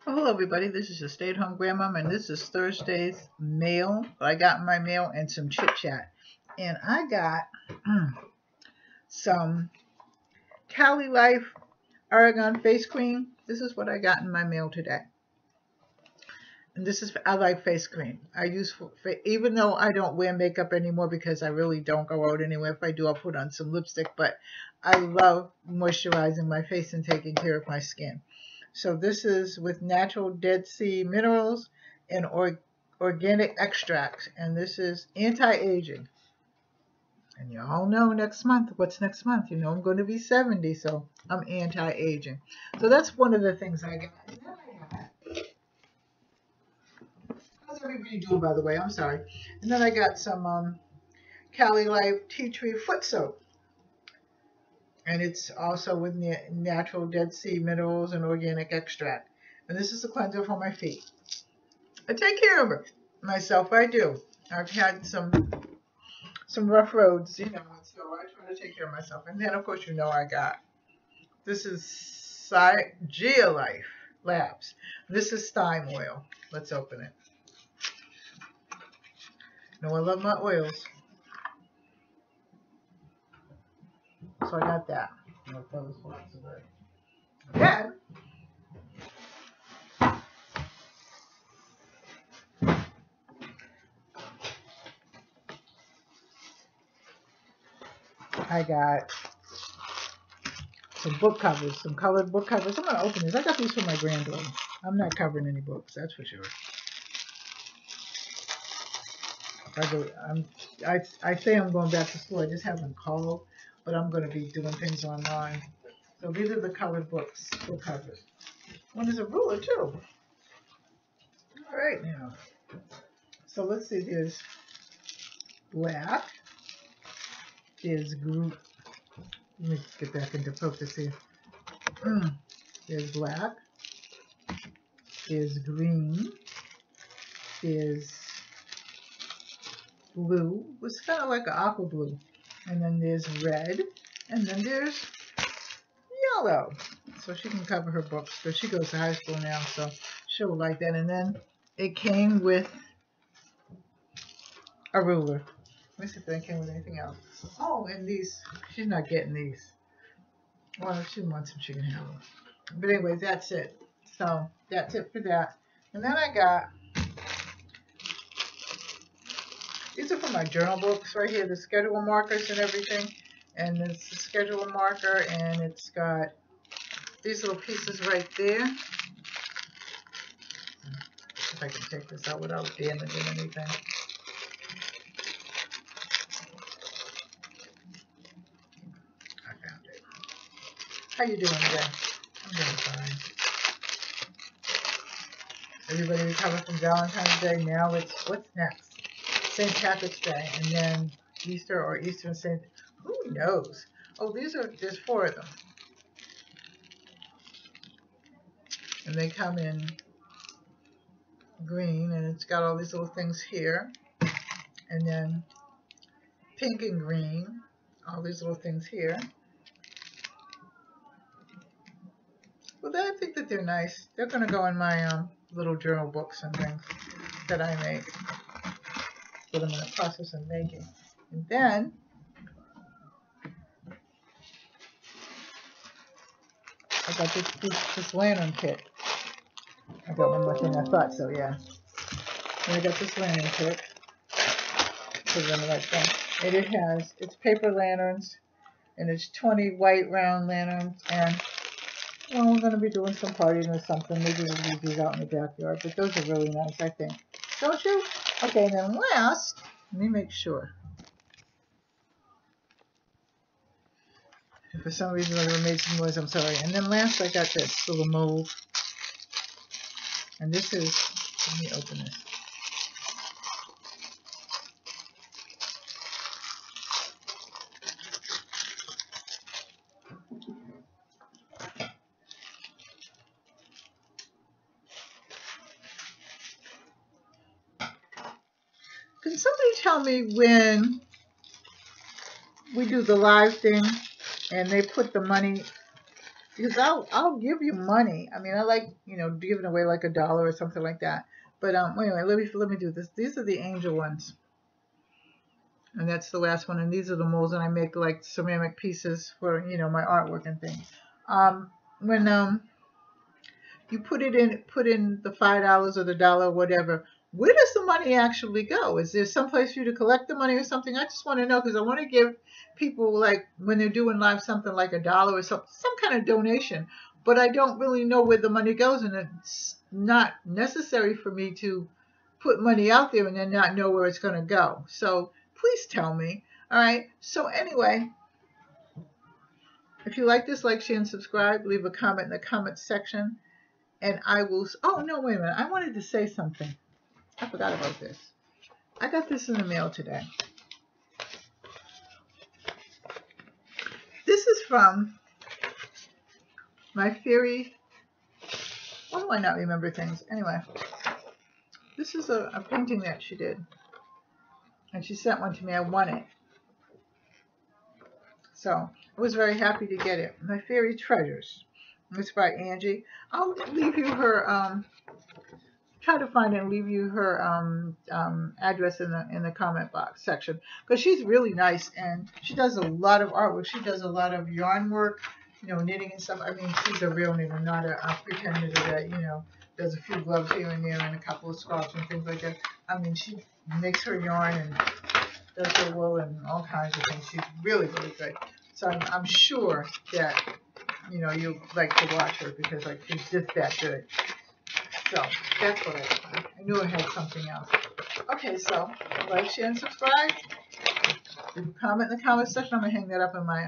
Well, hello everybody, this is your stay-at-home grandmama, and this is Thursday's mail. I got in my mail and some chit chat. And I got some Cali Life Argan face cream. This is what I got in my mail today. And this is, I like face cream. I use, even though I don't wear makeup anymore because I really don't go out anywhere. If I do, I'll put on some lipstick. But I love moisturizing my face and taking care of my skin. So this is with natural Dead Sea minerals and organic extracts. And this is anti-aging. And you all know next month, what's next month? You know I'm going to be 70, so I'm anti-aging. So that's one of the things I got. How's everybody doing, by the way? I'm sorry. And then I got some Cali Life Tea Tree Foot Soap. And it's also with natural Dead Sea minerals and organic extract. And this is a cleanser for my feet. I take care of it myself. I do. I've had some rough roads, you know, so I try to take care of myself. And then, of course, you know I got, this is BioLabs. This is thyme oil. Let's open it. You know I love my oils. So I got that. Then, I got some book covers, some colored book covers. I'm going to open these. I got these for my granddaughter. I'm not covering any books, that's for sure. I say I'm going back to school. I just haven't called, but I'm going to be doing things online. So these are the colored book covers. One is a ruler too. All right now. So let's see. There's black. There's green. Let me get back into focus here. There's black. There's green. There's blue. It's kind of like an aqua blue. And then there's red. And then there's yellow. So she can cover her books because she goes to high school now, so she'll like that. And then it came with a ruler. Let me see if it came with anything else. Oh, and these. She's not getting these. Well, if she wants them, she can have them. But anyways, that's it. So that's it for that. And then I got, these are for my journal books right here, the schedule markers and everything. And it's a schedule marker, and it's got these little pieces right there. If I can take this out without damaging anything. I found it. How you doing today? I'm doing fine. Everybody recovered from Valentine's Day. Now it's, what's next? St. Patrick's Day, and then Easter or Eastern Saint. Who knows? Oh, there's 4 of them. And they come in green, and it's got all these little things here. And then pink and green, all these little things here. Well, I think that they're nice. They're going to go in my little journal books and things that I make, that I'm in the process of making. And then I got this lantern kit. I got one more thing. I thought so, yeah. And I got this lantern kit. Put it in the right thing. And it's paper lanterns, and it's 20 white round lanterns. And well, we're going to be doing some partying or something. Maybe we'll leave these out in the backyard. But those are really nice, I think. Don't you? Okay, and then last, let me make sure. If for some reason I made some noise, I'm sorry. And then last, I got this little mold. And this is, let me open this. Can somebody tell me when we do the live thing and they put the money because I'll give you money. I mean, I like, you know, giving away like $1 or something like that. But anyway, let me do this. These are the angel ones, and that's the last one. And these are the molds, and I make like ceramic pieces for, you know, my artwork and things. When you put in the $5 or the dollar, whatever. Where does the money actually go? Is there some place for you to collect the money or something? I just want to know, because I want to give people, like when they're doing live, something like $1 or some kind of donation. But I don't really know where the money goes, and it's not necessary for me to put money out there and then not know where it's going to go. So please tell me. All right. So anyway, if you like this, like, share, and subscribe. Leave a comment in the comment section. And I will, oh no, wait a minute. I wanted to say something. I forgot about this. I got this in the mail today. This is from my fairy. Why do I not remember things? Anyway, this is a painting that she did. And she sent one to me. I won it. So I was very happy to get it. My Fairy Treasures. It's by Angie. I'll leave you her try to find it and leave you her address in the comment box section, because she's really nice and she does a lot of artwork. She does a lot of yarn work, you know, knitting and stuff. I mean, she's a real knitter, not a pretend knitter that, you know, does a few gloves here and there and a couple of scarves and things like that. I mean, she makes her yarn and does her wool and all kinds of things. She's really, really good. So I'm sure that, you know, you like to watch her, because like she's just that good. So that's what I knew I had something else. Okay, so like, share, and subscribe. Leave a comment in the comment section. I'm gonna hang that up in my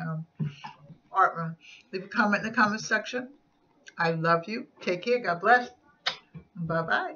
art room. Leave a comment in the comment section. I love you. Take care. God bless. Bye bye.